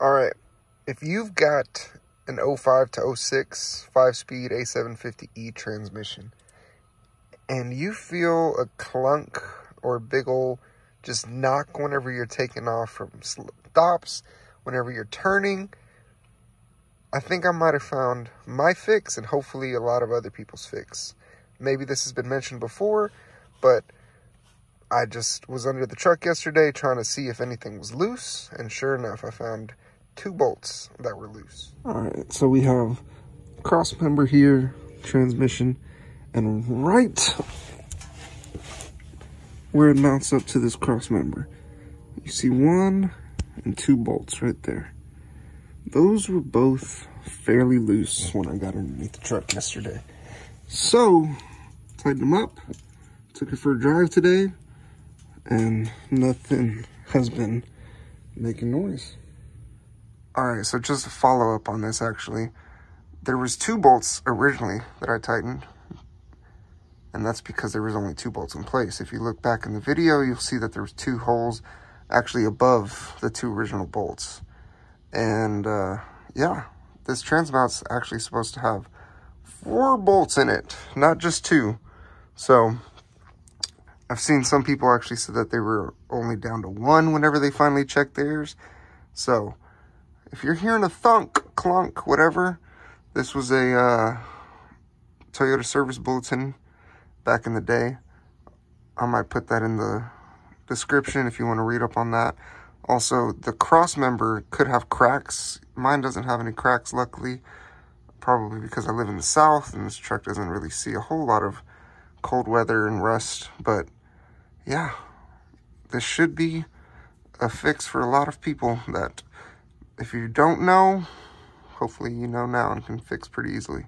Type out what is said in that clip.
All right, if you've got an 05 to 06 5-speed A750E transmission and you feel a clunk or a big ol' just knock whenever you're taking off from stops, whenever you're turning, I think I might have found my fix and hopefully a lot of other people's fix. Maybe this has been mentioned before, but I just was under the truck yesterday trying to see if anything was loose, and sure enough, I found 2 bolts that were loose. All right, so we have cross member here, transmission, and right where it mounts up to this cross member, you see 1 and 2 bolts right there. Those were both fairly loose when I got underneath the truck yesterday. So, tightened them up, took it for a drive today, and nothing has been making noise. Alright, so just to follow up on this actually, there was 2 bolts originally that I tightened, and that's because there was only 2 bolts in place. If you look back in the video, you'll see that there was 2 holes actually above the 2 original bolts. And yeah, this transmount's actually supposed to have 4 bolts in it, not just 2. So I've seen some people actually say that they were only down to 1 whenever they finally checked theirs. So if you're hearing a thunk, clunk, whatever, this was a Toyota service bulletin back in the day. I might put that in the description if you want to read up on that. Also, the cross member could have cracks. Mine doesn't have any cracks, luckily, probably because I live in the south and this truck doesn't really see a whole lot of cold weather and rust. But yeah, this should be a fix for a lot of people that, if you don't know, hopefully you know now and can fix pretty easily.